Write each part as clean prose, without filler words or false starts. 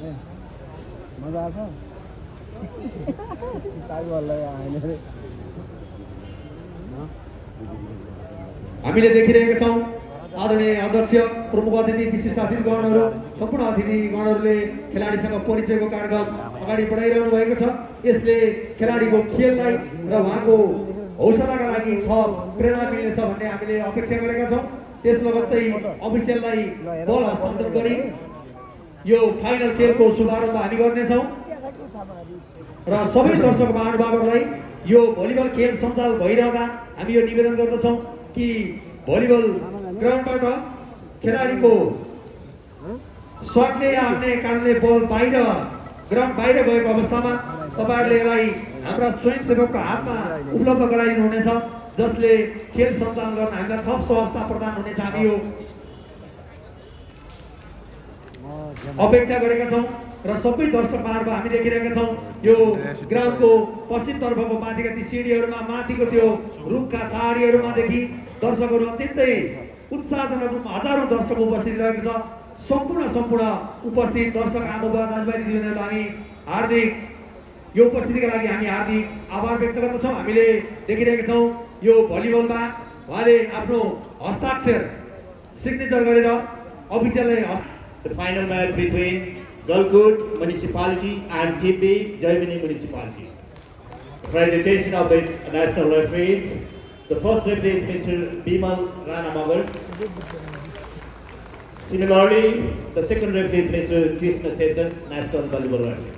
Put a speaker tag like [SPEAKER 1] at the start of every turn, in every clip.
[SPEAKER 1] मजा आछ
[SPEAKER 2] हामीले देखिरहेका छौं आदरणीय अध्यक्ष प्रमुख अतिथि विशिष्ट अतिथिगणहरू सम्पूर्ण अतिथिगणहरूले खेलाडीसँग परिचयको कार्यक्रम अगाडि बढाइरहनु भएको छ। यसले खेलाडीको खेललाई र उहाँको हौसलाका लागि थप प्रेरणा मिल्नेछ भन्ने हामीले अपेक्षा गरेका छौं। त्यस लगत्तै अफिसियललाई बल हस्तान्तरण गरी यो फाइनल खेलको शुभारम्भ हामी गर्नेछौं र सबै दर्शक महानुभावहरूलाई यो भलिबल खेल सञ्चालन भइरहँदा हामी यो निवेदन गर्दछौं कि भलिबल ग्राउन्डबाट खेलाडीको सक्ने या अन्य कारणले बल बाहिर ग्राउन्ड बाहिर गएको अवस्थामा तपाईहरुले यसलाई हाम्रा स्वयंसेवकको हातमा उपलब्ध गराइदिनु हुनेछ, जसले खेल सञ्चालन गर्न हामीलाई थप सहजता प्रदान हुनेछ। हामी यो अपेक्षा गरेका छौं र सबै दर्शक महानुभाव हामी देखिरहेका छौं यो ग्राउन्डको पश्चिम तर्फको माथिका ती सिडीहरुमा माथिको त्यो रुखका छाडीहरुमादेखि दर्शकहरू अत्यन्तै उत्साहजनक रूपमा हजारौं दर्शक उपस्थित रहेको छ। सम्पूर्ण उपस्थित दर्शक आमाबुवा दाजुभाइ दिदीबहिनीहरूलाई हामी हार्दिक यो उपस्थितिका लागि हामी हार्दिक आभार व्यक्त गर्दछौं। हामीले देखिरहेका छौं यो भलिबलमा उहाँले आफ्नो हस्ताक्षर सिग्नेचर गरेर अफिसियललाई
[SPEAKER 3] The final match between Galkot Municipality and Team B Jaimini Municipality. Presentation of the national referees. The first referee is Mr. Bimal Ranamagar. Similarly, the second referee is Mr. Krishna Sejan, national volleyball referee.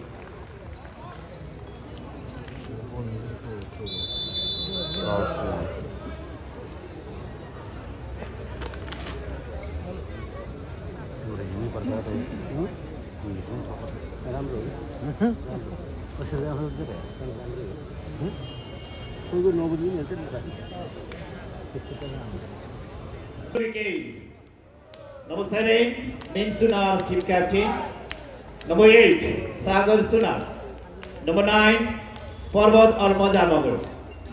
[SPEAKER 3] Number 7, Min Sunar, team captain. Number 8, Sagar Sunar. Number 9, Parvat Armaja Magar.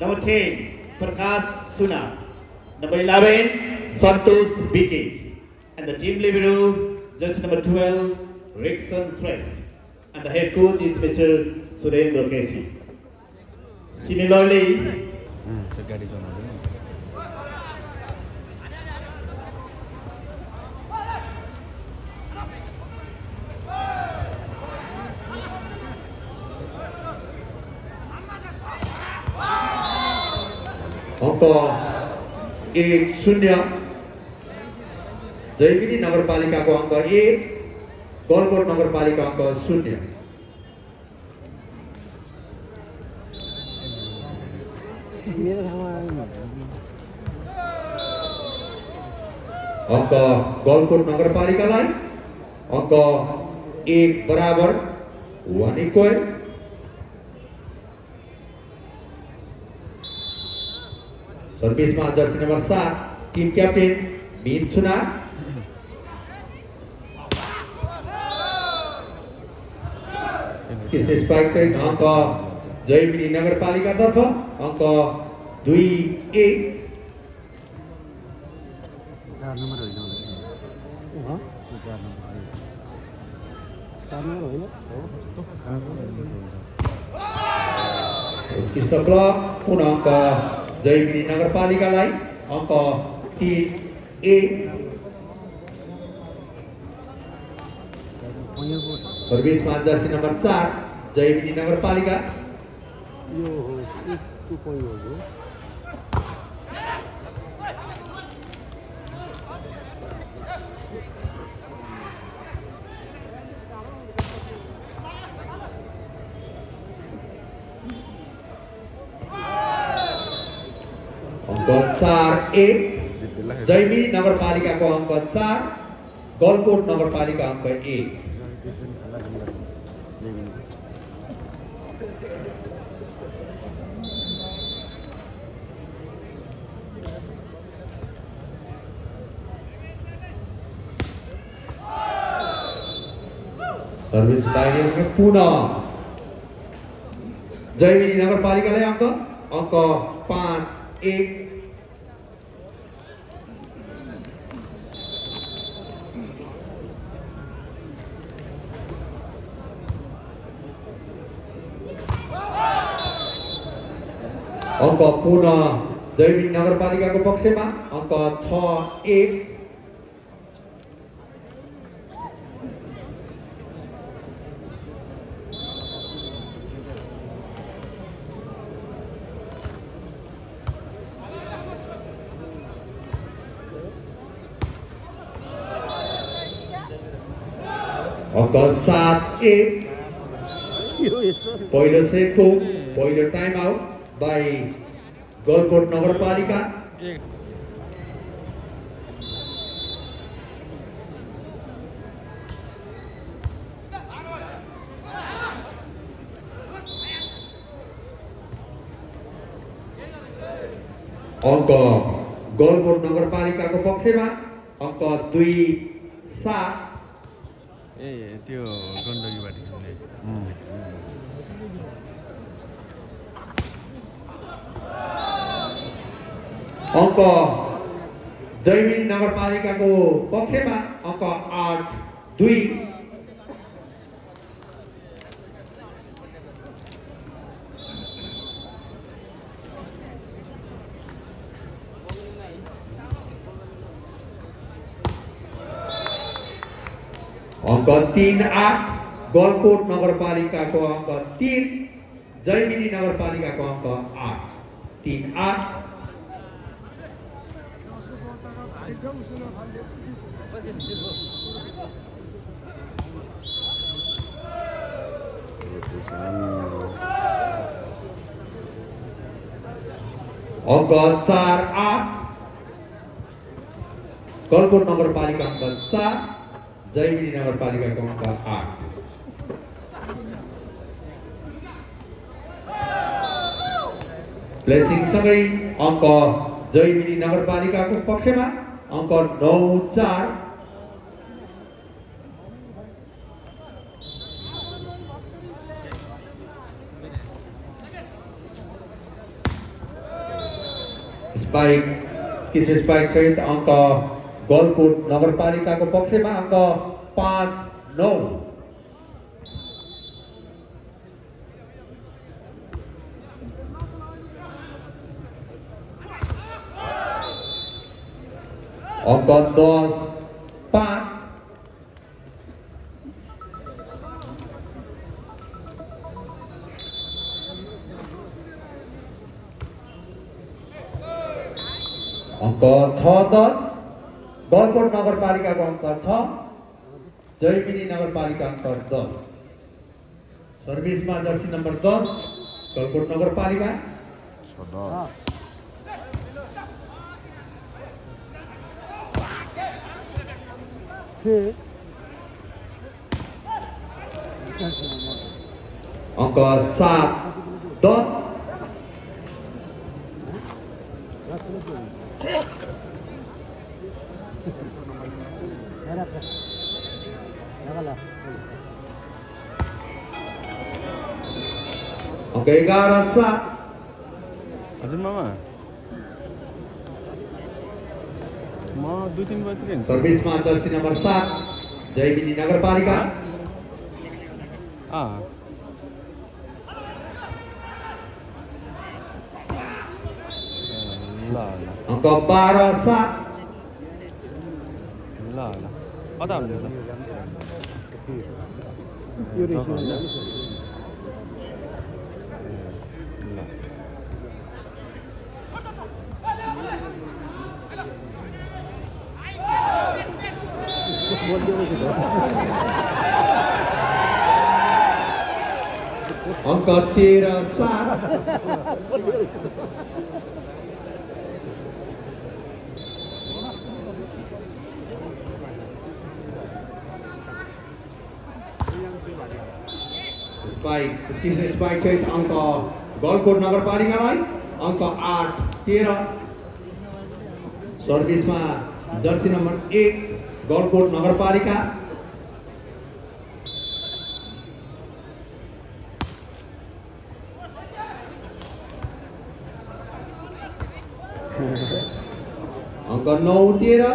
[SPEAKER 3] Number 10, Prakash Sunar. Number 11, Santosh Biki. And the team libero, judge number 12, Rickson Stress. And the head coach is Mr. Surendra Kesi. Similarly,
[SPEAKER 2] अंक 1-0 जैमिनी नगरपालिका को अंक 1, गलकोट नगरपालिका अंक 0। अंक गलकोट नगरपालिकालाई अंक 1 बराबर 1 equal. Service में जर्सी नंबर 7 टीम कैप्टन मीन सुनार। स्ट्राइक सहित अंक जयमिनी नगरपालिका तर्फ अंक 2-1। पुनः अंक जयमिनी नगरपालिकालाई अंक 3-1। सर्विस में जर्सी नंबर 4 जयमिनी नगरपालिका। अंक 4-1 जयमिनी नगरपालिका को अंक 4, गलकोट नगरपालिका अंक 1। सर्विस दाहिने में पुनः जयमिनी नगरपालिका अंक 5-1। अङ्क पुनः जैविक नगरपालिकाको पक्षमा अङ्क 6-1। अङ्क 7-1। पहिलो सेटको पहिलो टाइम आउट बाई गलकोट नगरपालिका। अङ्क गलकोट नगरपालिकाको पक्षमा अङ्क 2-7।
[SPEAKER 1] त्यो गण्डकीबाट खेल्ने
[SPEAKER 2] अङ्क जैविक नगरपालिकाको पक्षमा अङ्क 8-2। अङ्क 3-8 गलकोट नगरपालिकाको अङ्क 3, जैमिनी नगरपालिकाको अङ्क 8। 3-8। अङ्क 4-8 गलकोट नगरपालिका अङ्क 4, जैमिनी नगरपालिकाको अङ्क 8। प्लेसिङ सँगै अङ्क जैमिनी नगरपालिकाको पक्षमा अङ्क 9-4। स्पाइक तीसरे स्पाइक सहित अङ्क गलकोट नगरपालिकाको पक्षमा अङ्क 5-9। अङ्क 10-5। अङ्क 6-10 गलकोट नगरपालिकाको अङ्क 6, जैमिनी नगरपालिका अङ्क 10। सर्भिसमा जर्सी नम्बर 10 गलकोट नगरपालिका। अङ्क 7-10 अङ्क 11-7।
[SPEAKER 1] हजुर मामा म 2-3 बजे
[SPEAKER 2] सर्भिसमा जर्सी नम्बर 7 जैमिनी नगरपालिका। अङ्क 12-7।
[SPEAKER 1] ल कता हुन्छ
[SPEAKER 2] अङ्क 13-7। स्पाइक तीसरे स्पाइक सहित अङ्क गलकोट नगरपालिकालाई अङ्क 8-13। सर्भिसमा जर्सी नम्बर 1 गलकोट नगरपालिका। अङ्क 9-13।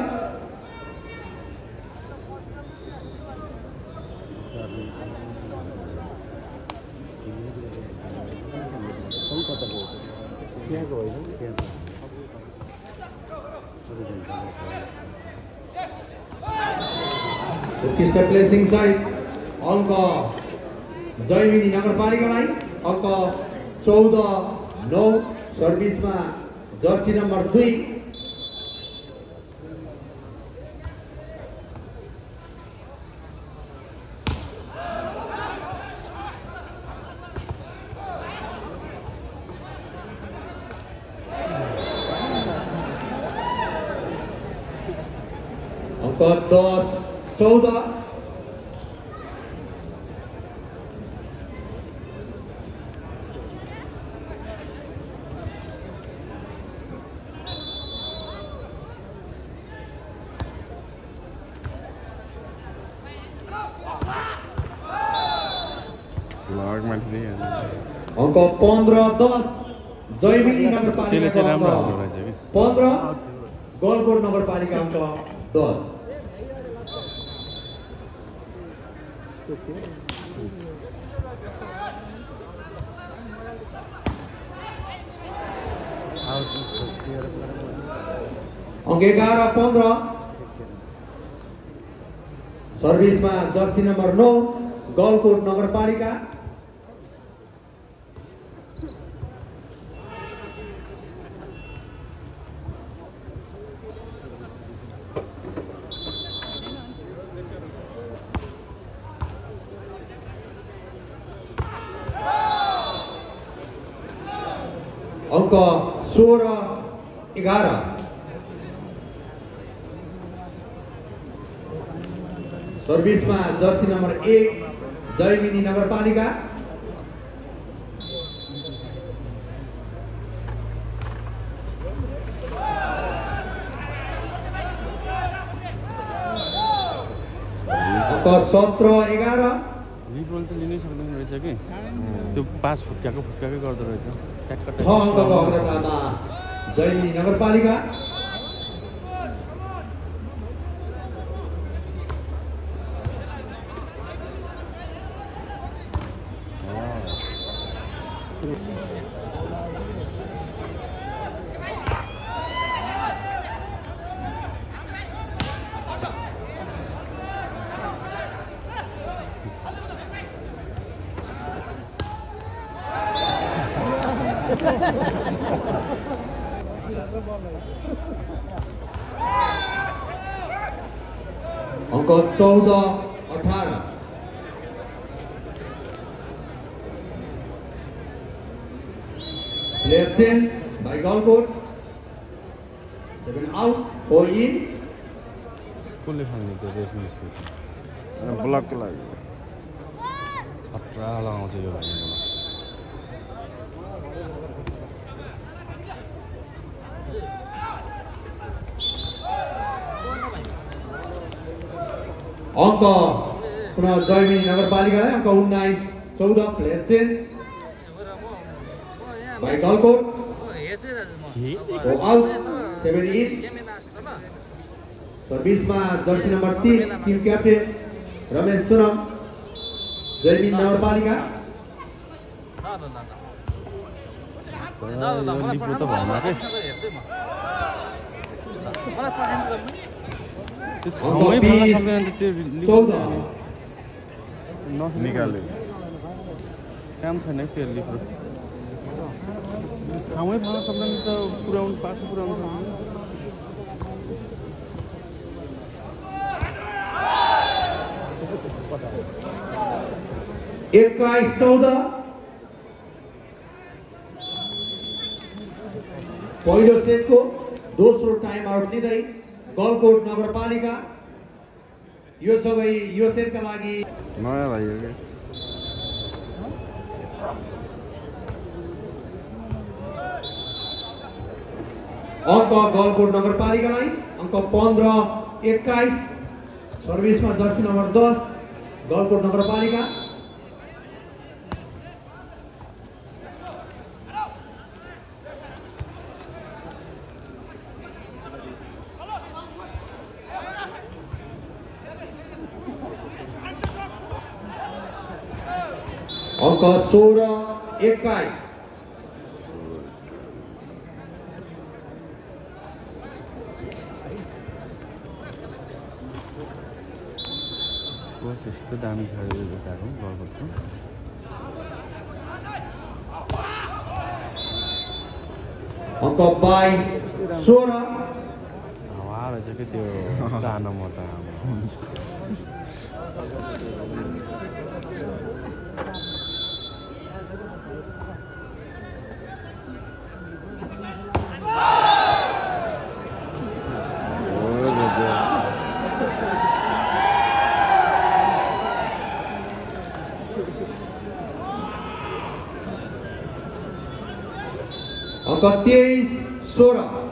[SPEAKER 2] उत्कृष्ट प्लेसिङ सहित अङ्क जयमिनी नगरपालिकालाई अङ्क 14-9 सर्भिसमा जर्सी नम्बर 2 अङ्क 10-14 अङ्क 15-10 जयमिनी नगरपालिका
[SPEAKER 1] राम्रो हुँदो रहेछ कि
[SPEAKER 2] 15 गलकोट नगरपालिका अङ्क 10 अङ्क 11-15 सर्भिसमा जर्सी नम्बर 9 गलकोट नगरपालिका अङ्क 16-11 सर्भिसमा जर्सी नम्बर 1 जयमिनी नगरपालिका अङ्क 17-11
[SPEAKER 1] लिबल त लिनै सक्दैन रहेछ कि त्यो पास फुट्काकै गर्दो रहेछ
[SPEAKER 2] 6 अङ्कको अग्रतामा जयमिनी नगरपालिका अङ्क 14-18 player change by Galkot 7 out 4 in
[SPEAKER 1] कसले खाने त्यो रेस मिसको ब्लकको लागि खतरा लगाउँछ यो भाइले मलाई
[SPEAKER 2] अङ्क पुनः जयमिनी नगरपालिकालाई अङ्क 19-14 player change by Galkot 4 out 7 in सर्भिसमा jersey number 3 team captain Ramesh Sonam Jaimini नगरपालिका
[SPEAKER 1] लिबो त भएन के ठाउँमै भन्न सक्दैन त त्यो
[SPEAKER 2] 14
[SPEAKER 1] निकाल्यो काम छैन त्यो लिबो ठाउँमै भन्न सक्दैन त पुऱ्याउनु पास पुऱ्याउनु सक्दैन
[SPEAKER 2] 21-14 पहिलो सेटको दोस्रो टाइम आउट लिँदै गलकोट नगरपालिका यो सबै यो सेटका लागि
[SPEAKER 1] नयाँ भाइ हो के
[SPEAKER 2] अङ्क गलकोट नगरपालिकालाई अङ्क 15-21 सर्भिसमा जर्सी नम्बर 10 गलकोट नगरपालिका अङ्क 16-21
[SPEAKER 1] कस्तो दामी छ यो जुत्ताको गलकोटको
[SPEAKER 2] अङ्क 22 16
[SPEAKER 1] हावा रहेछ कि त्यो चाहन म त
[SPEAKER 2] अङ्क 23 16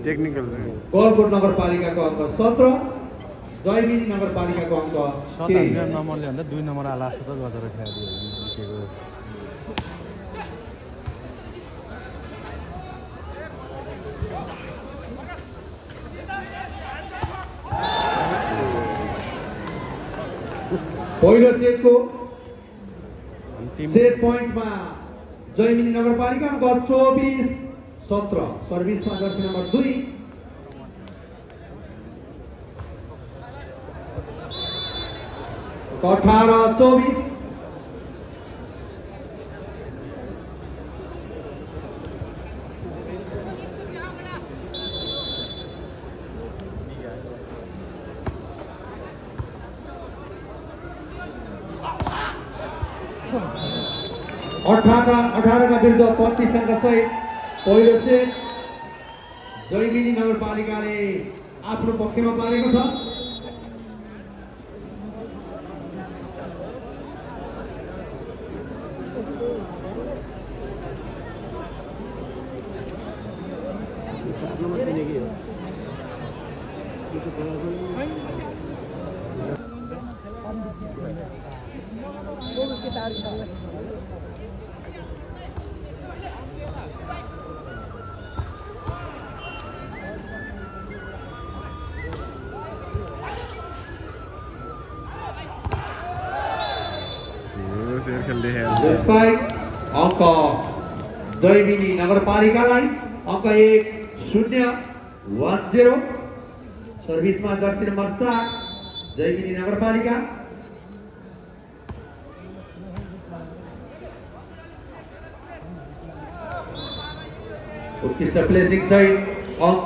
[SPEAKER 1] टेक्निकल
[SPEAKER 2] गलकोट नगरपालिकाको अङ्क 17 जयमिनी नगरपालिकाको अङ्क 23
[SPEAKER 1] नम्बरले भन्दा 2 नम्बर आला जस्तो त गजर खेलाइदियो
[SPEAKER 2] पहिलो सेटको सेट पोइन्टमा जयमिनी नगरपालिका अङ्क 24 17 सर्भिसमा जर्सी नम्बर 2 18 24 18 का विरुद्ध 25 अङ्क सहित पहिलो सेट जयमिनी नगरपालिकाले आफ्नो पक्षमा पारेको छ त्यसपछि अङ्क जयमिनी नगरपालिकालाई अङ्क 1-0 सर्भिसमा जर्सी नम्बर 4 जयमिनी नगरपालिका उत्कृष्ट प्लेसिङ सहित अङ्क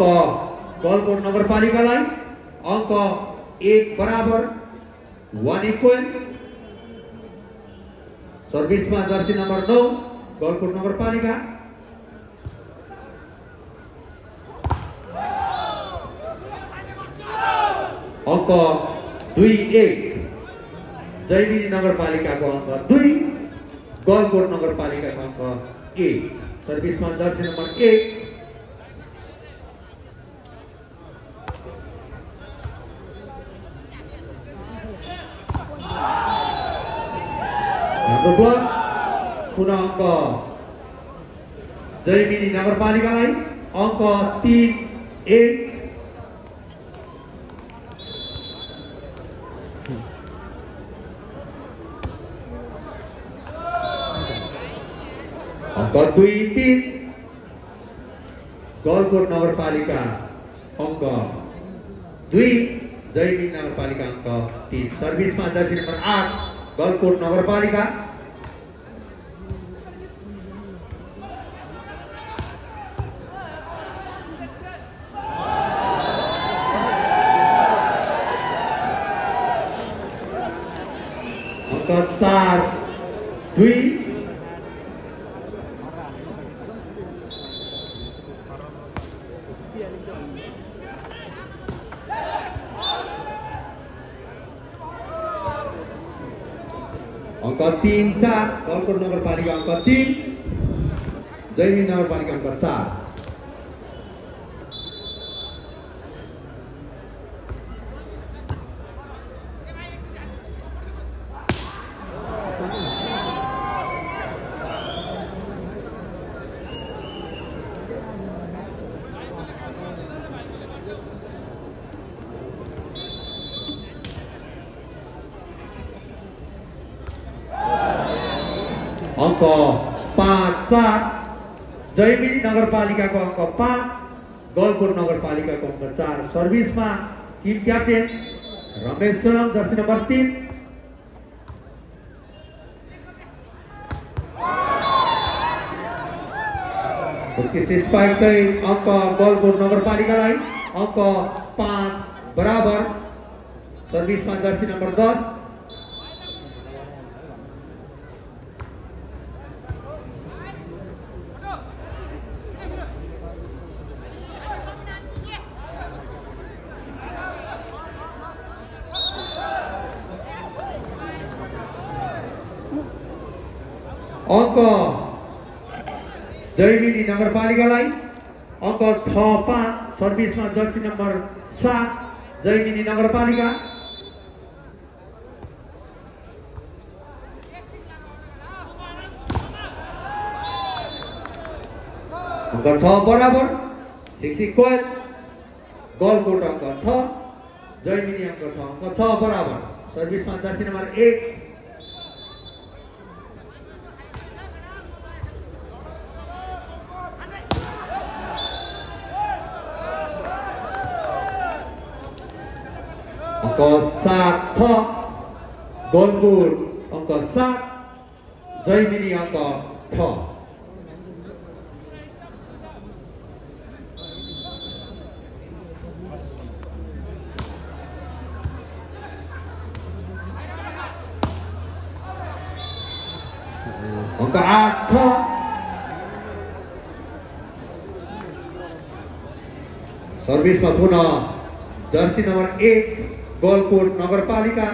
[SPEAKER 2] गलकोट नगरपालिकालाई अङ्क 1 बराबर 1 इक्वल सर्भिसमा जर्सी नम्बर 9 गलकोट नगरपालिका अङ्क 2-1 जयमिनी नगरपालिकाको अङ्क 2 गलकोट नगरपालिकाको अङ्क 1 सर्भिसमा जर्सी नम्बर 1 पुनः अङ्क जयमिनी नगरपालिकालाई अङ्क 3-1 अङ्क 2-3 गलकोट नगरपालिका अङ्क 2 जयमिनी नगरपालिका अङ्क 3 सर्भिसमा जर्सी नम्बर 8 गलकोट नगरपालिका अङ्क 4-2 अङ्क 3-4 गलकोट नगरपालिका अङ्क 3 जयमिनी नगरपालिका अङ्क 4 अङ्क 5-4 जयमिनी नगरपालिकाको अङ्क 5, गलकोट नगरपालिकाको अङ्क 4। सर्भिसमा team captain Ramesh Solam jersey number 3। Spike चाहिँ अङ्क गलकोट नगरपालिकालाई अङ्क 5 बराबर। सर्भिसमा जर्सी नम्बर 10। अङ्क जयमिनी नगरपालिकालाई अङ्क 6-5। सर्भिसमा जर्सी नम्बर 7 जयमिनी नगरपालिका। अङ्क 6 बराबर। 6 इक्वल। गलकोट अङ्क 6 जयमिनी अङ्क 6, अङ्क 6 बराबर। सर्भिसमा जर्सी नम्बर 1। अङ्क 7-6 गलकोट अङ्क 7 जयमिनी अङ्क 6। अङ्क 8-6 सर्भिसमा पुनः जर्सी नम्बर 1 गलकोट नगरपालिका।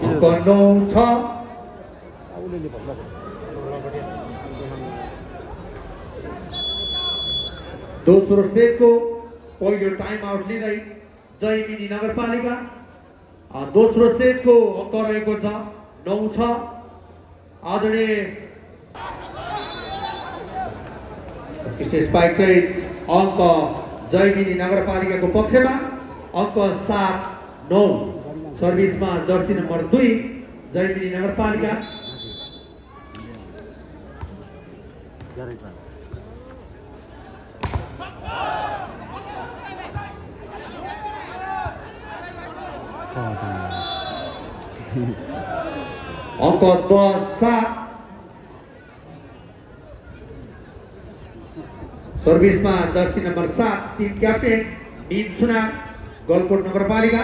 [SPEAKER 2] अङ्क 9-6 दोस्रो सेटको पहिलो टाइम आउट लिँदै जयमिनी नगरपालिका। दोस्रो सेटको अङ्क रहेको छ 9-6। आदरणीय स्पाइक चाहिँ अङ्क जयमिनी नगरपालिकाको पक्षमा अङ्क 7-9। सर्भिसमा जर्सी नम्बर 2 जयमिनी नगरपालिका। अङ्क 10-7 सर्भिसमा जर्सी नम्बर 7 टिम क्याप्टेन मीन सुनार गलकोट नगरपालिका।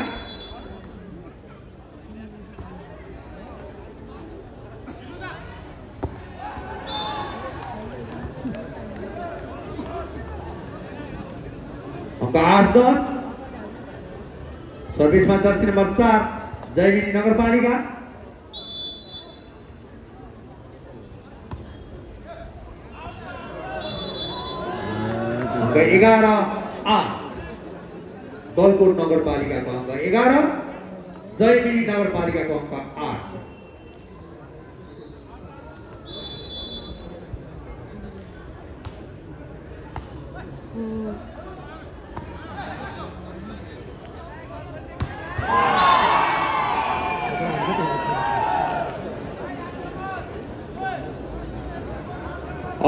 [SPEAKER 2] अङ्क 8-10 सर्भिसमा जर्सी नम्बर 4 जयमिनी नगरपालिका। अङ्क 11-8 गलकोट नगरपालिकाको अङ्क 11 जयमिनी नगरपालिकाको अङ्क 8।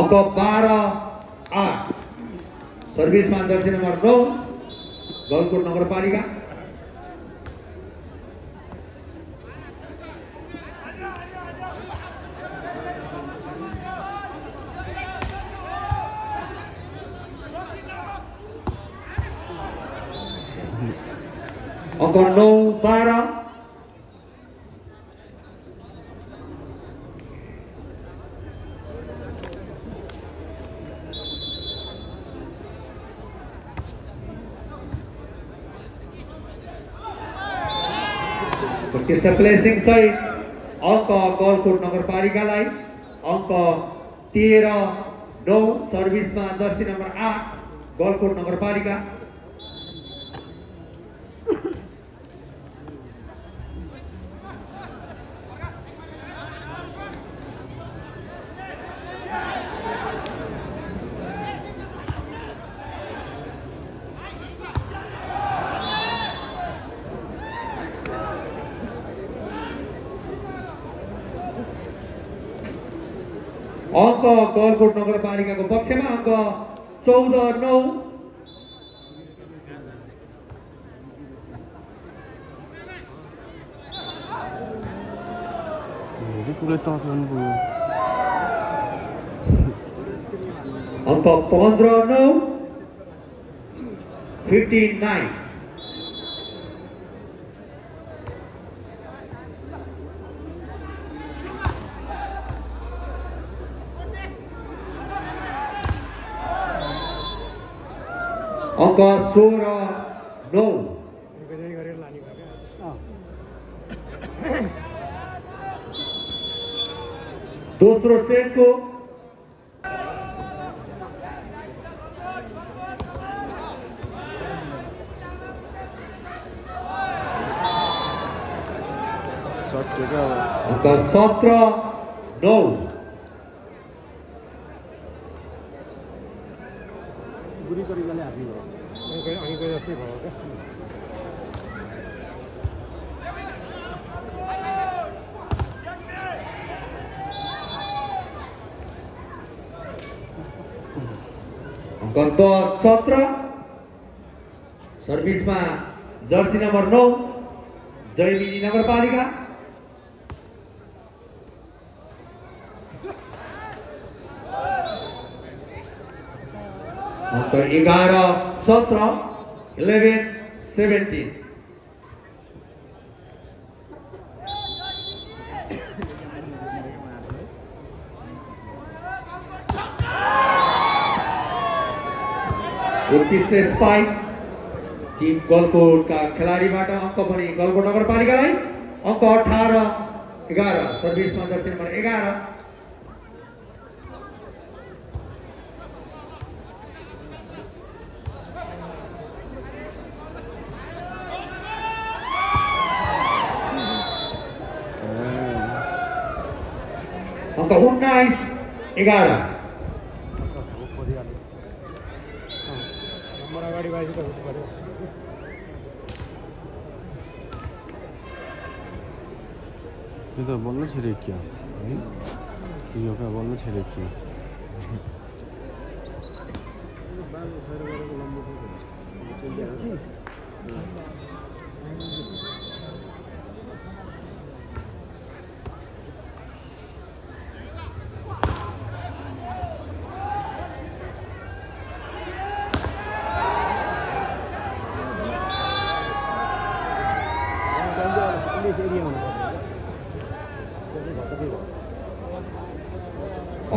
[SPEAKER 2] अङ्क 12-8 सर्भिसमा जर्सी नम्बर 9 गलकोट नगरपालिका। अङ्क 9-12 प्लेसिङ चाहिँ अङ्क गलकोट नगरपालिकालाई अङ्क 13-9 सर्भिसमा जर्सी नम्बर 8 गलकोट नगरपालिका। अङ्क गलकोट नगरपालिकाको पक्षमा अङ्क 14-9।
[SPEAKER 1] कुलै तर्साउनु पुग्यो
[SPEAKER 2] अङ्क 15-9 15-9। अङ्क 16-9। दोस्रो सेटको अङ्क 17-9।
[SPEAKER 1] बुरी तरिकाले हाबी भयो अहिलेको जस्तै भयो क्या
[SPEAKER 2] अङ्क 17। सर्भिसमा जर्सी नम्बर 9 जयमिनी नगरपालिका। अङ्क 11-17 11-17। उत्कृष्ट स्पाइक टिम गलकोटका खेलाडीबाट अङ्क पनि गलकोट नगरपालिकालाई। अङ्क 18-11 सर्भिसमा जर्सी नम्बर 11। अङ्क 19-11।
[SPEAKER 1] यो त बल्ल छिरेक्यो है यो क्या बल्ल छिरेक्यो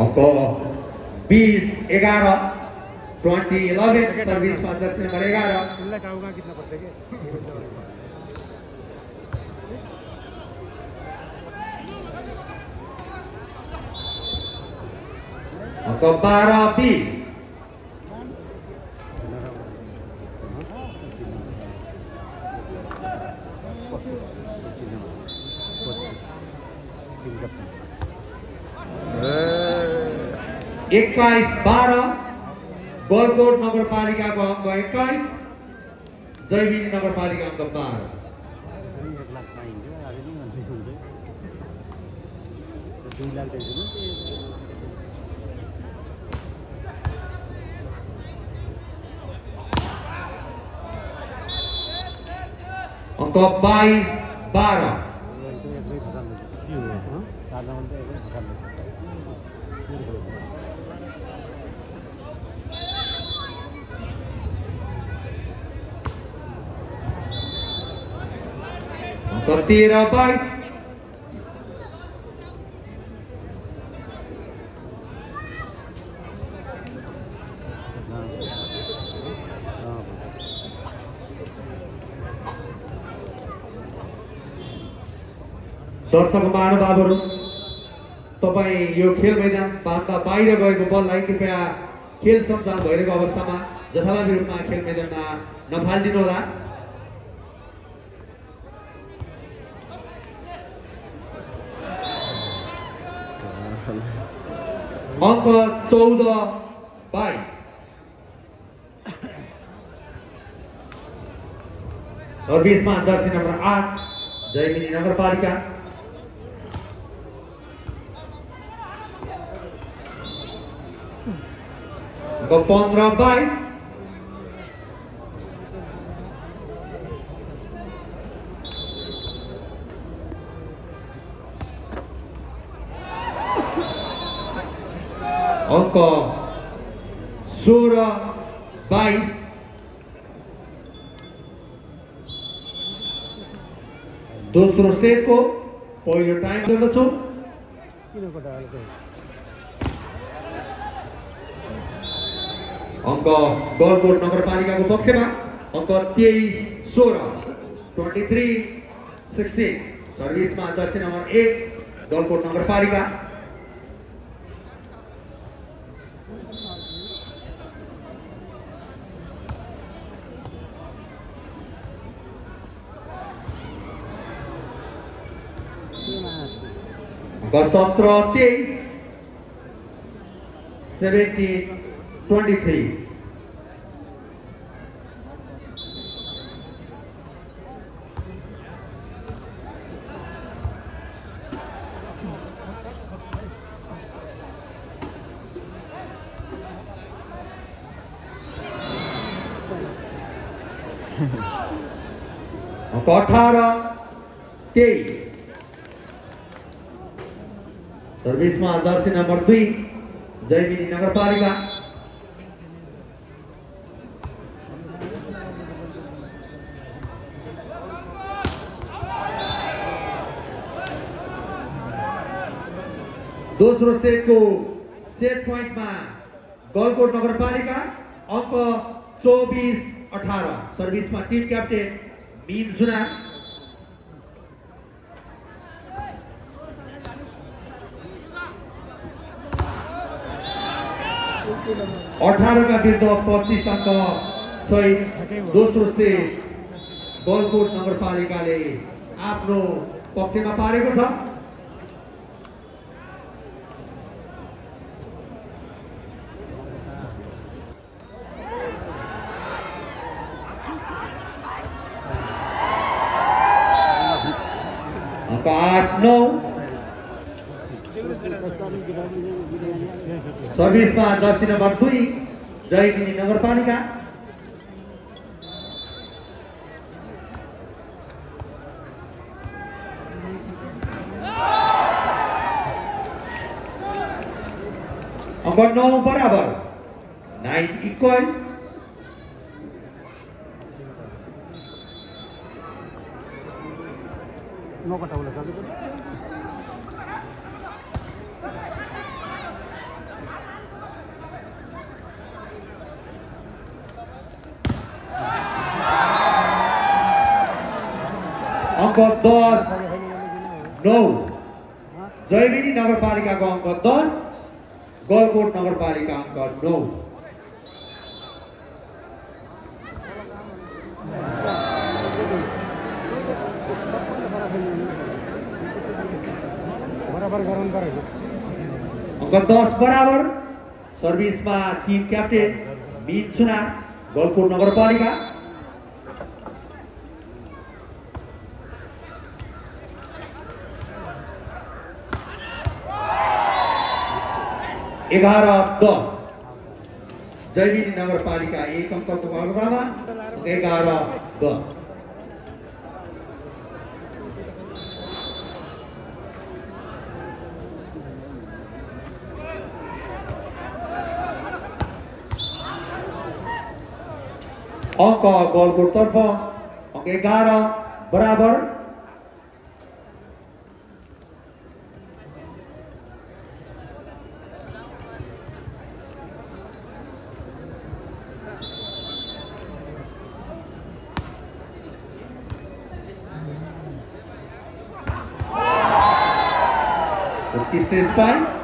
[SPEAKER 2] अङ्क 20-11 20-11 सर्भिसमा जर्सी नम्बर 11। अङ्क 12-20। एक 21-12 गलकोट नगरपालिकाको अङ्क 21 जयमिनी नगरपालिका अङ्क 12। अङ्क 22-12। अङ्क 13-22। दर्शक महानुभावहरू तपाईँ यो खेल मैदान भन्दा बाहिर गएको बललाई कृपया खेल सञ्चालन भइरहेको अवस्थामा जथाभावी रूपमा खेल मैदानमा नफालिदिनु होला। अङ्क 14-22 सर्भिसमा जर्सी नम्बर 8 जयमिनी नगरपालिका। अङ्क 15-22 अङ्क 16-22 दोस्रो सेटको पहिलो टाइम गर्दछु अङ्क गलकोट नगरपालिकाको पक्षमा अङ्क 23-16 23-16 सर्भिसमा जर्सी नम्बर 1 गलकोट नगरपालिका अङ्क 17-23 17-23 अङ्क 18-23 सर्भिसमा जर्सी नम्बर 2 जयमिनी नगरपालिका दोस्रो सेटको सेट पोइन्टमा गलकोट नगरपालिका अङ्क 24-18 सर्भिसमा टिम क्याप्टेन मीन सुनार 18 का विरुद्ध 25 अङ्क सहित दोस्रो सेट गलकोट नगरपालिकाले आफ्नो पक्षमा पारेको छ अङ्क 8-9 सर्भिसमा जर्सी नम्बर 2 जयगिनी नगरपालिका अङ्क 9 बराबर 9 इक्वल अङ्क 10-9 जयगिनी नगरपालिकाको अङ्क 10 गलकोट नगरपालिका अङ्क 9 अङ्क 10 बराबर सर्भिसमा टिम क्याप्टेन मीन सुनार गलकोट नगरपालिका 11-10 जयगिनी नगरपालिका 1 अङ्कको अग्रतामा 11-10 अङ्क गलकोट तर्फ अङ्क 11 बराबर स्टेज 5